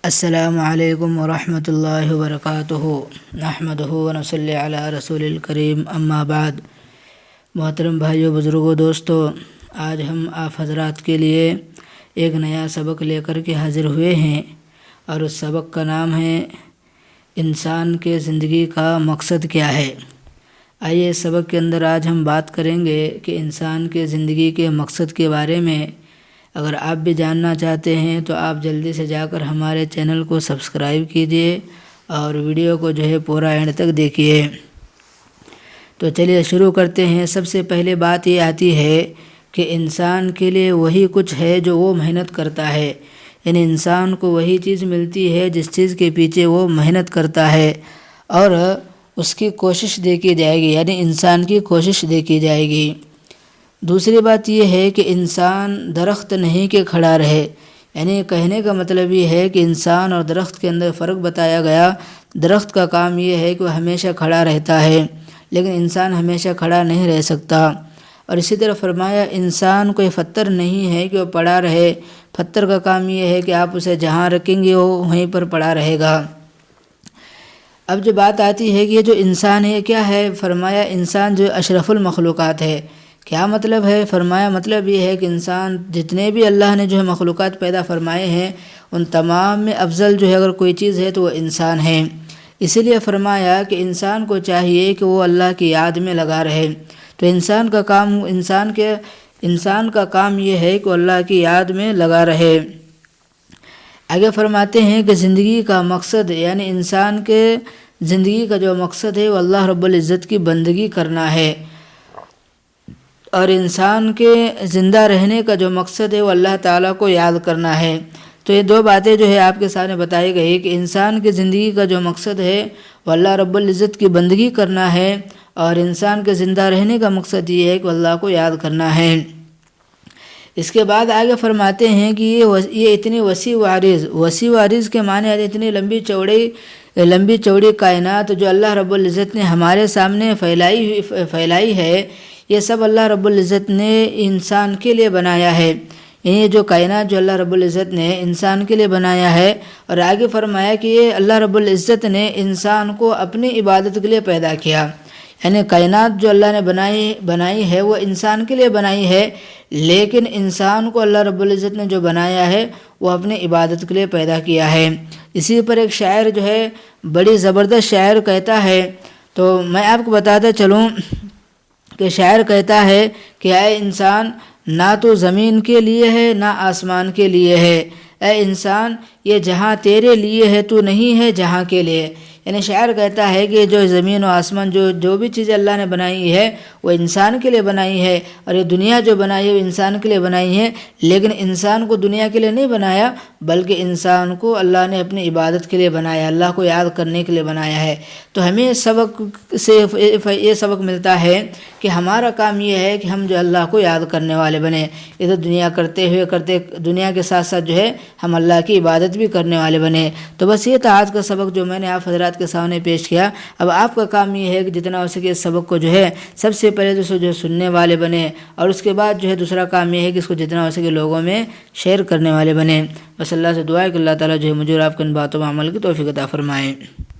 السلام علیکم ورحمۃ اللہ وبرکاتہ نحمدہ ونصلی علی رسول الکریم اما بعد۔ محترم بھائیو، بزرگوں، دوستو، آج ہم آپ حضرات کے لیے ایک نیا سبق لے کر کے حاضر ہوئے ہیں، اور اس سبق کا نام ہے انسان کے زندگی کا مقصد کیا ہے۔ آئیے اس سبق کے اندر آج ہم بات کریں گے کہ انسان کے زندگی کے مقصد کے بارے میں۔ اگر آپ بھی جاننا چاہتے ہیں تو آپ جلدی سے جا کر ہمارے چینل کو سبسکرائب کیجئے اور ویڈیو کو پورا اینڈ تک دیکھیے۔ تو چلیے شروع کرتے ہیں۔ سب سے پہلے بات یہ آتی ہے کہ انسان کے لیے وہی کچھ ہے جو وہ محنت کرتا ہے، یعنی انسان کو وہی چیز ملتی ہے جس چیز کے پیچھے وہ محنت کرتا ہے، اور اس کی کوشش دیکھی جائے گی، یعنی انسان کی کوشش دیکھی جائے گی۔ دوسری بات یہ ہے کہ انسان درخت نہیں کہ کھڑا رہے، یعنی کہنے کا مطلب یہ ہے کہ انسان اور درخت کے اندر فرق بتایا گیا۔ درخت کا کام یہ ہے کہ وہ ہمیشہ کھڑا رہتا ہے، لیکن انسان ہمیشہ کھڑا نہیں رہ سکتا۔ اور اسی طرح فرمایا انسان کوئی پتھر نہیں ہے کہ وہ پڑا رہے۔ پتھر کا کام یہ ہے کہ آپ اسے جہاں رکھیں گے وہ وہیں پر پڑا رہے گا۔ اب جو بات آتی ہے کہ یہ جو انسان ہے کیا ہے، فرمایا انسان جو اشرف المخلوقات ہے۔ کیا مطلب ہے؟ فرمایا مطلب یہ ہے کہ انسان جتنے بھی اللہ نے مخلوقات پیدا فرمائے ہیں، ان تمام میں افضل اگر کوئی چیز ہے تو وہ انسان ہے۔ اسی لیے فرمایا کہ انسان کو چاہیے کہ وہ اللہ کی یاد میں لگا رہے۔ تو انسان کا کام یہ ہے کہ وہ اللہ کی یاد میں لگا رہے۔ آگے فرماتے ہیں کہ زندگی کا مقصد، یعنی انسان کے زندگی کا جو مقصد ہے وہ اللہ رب العزت کی بندگی کرنا ہے، اور انسان کے زندہ رہنے کا جو مقصد ہے وہ اللہ تعالیٰ کو یاد کرنا ہے۔ تو یہ دو باتیں آپ کے سامنے بتائی گئی کہ انسان کی زندگی کا جو مقصد ہے وہ اللہ رب العزت کی بندگی کرنا ہے، اور انسان کے زندہ رہنے کا مقصد یہ ہے کہ اللہ کو یاد کرنا ہے۔ اس کے بعد آگے فرماتے ہیں کہ یہ اتنی وسیع و عریض کے معنی ہے اتنی لمبی چوڑی کائنات جو اللہ رب العزت نے ہمارے سامنے پھیلائی ہے، یہ سب اللہ رب العزت نے انسان کے لیے بنایا ہے۔ یہ جو کائنات جو اللہ رب العزت نے انسان کے لیے بنایا ہے، اور آگے فرمایا کہ یہ اللہ رب العزت نے انسان کو اپنی عبادت کے لیے پیدا کیا، یعنی کائنات جو اللہ نے بنائی ہے وہ انسان کے لیے بنائی ہے، لیکن انسان کو اللہ رب العزت نے جو بنایا ہے وہ اپنی عبادت کے لیے پیدا کیا ہے۔ اسی پر ایک شاعر بڑی زبردست شاعر کہتا ہے، تو میں آپ کو بتاتا چلوں کہ شاعر کہتا ہے کہ اے انسان، نہ تو زمین کے لیے ہے نہ آسمان کے لیے ہے، اے انسان یہ جہاں تیرے لیے ہے تو نہیں ہے جہاں کے لیے۔ یعنی شاعر کہتا ہے کہ جو زمین و آسمان جو بھی چیزیں اللہ نے بنائی ہے وہ انسان کے لیے بنائی ہے، اور یہ دنیا جو بنائی ہے وہ انسان کے لیے بنائی ہے، لیکن انسان کو دنیا کے لیے نہیں بنایا، بلکہ انسان کو اللہ نے اپنی عبادت کے لیے بنایا، اللہ کو یاد کرنے کے لیے بنایا ہے۔ تو ہمیں سبق سے یہ سبق ملتا ہے کہ ہمارا کام یہ ہے کہ ہم اللہ کو یاد کرنے والے بنے، ادھر دنیا کرتے دنیا کے ساتھ ساتھ ہم اللہ کی عبادت بھی کرنے والے بنے۔ تو بس یہ تھا آج کا سبق جو میں نے آپ حضرات کے سامنے پیش کیا۔ اب آپ کا کام یہ ہے کہ جتنا ہو سکے اس سبق کو سب سے پہلے تو سننے والے بنے، اور اس کے بعد دوسرا کام یہ ہے کہ اس کو جتنا ہو سکے لوگوں میں شیئر کرنے والے بنے۔ بس اللہ سے دعا ہے کہ اللہ تعالیٰ مجھے اور آپ کے ان باتوں میں عمل کی توفیق عطا فرمائے۔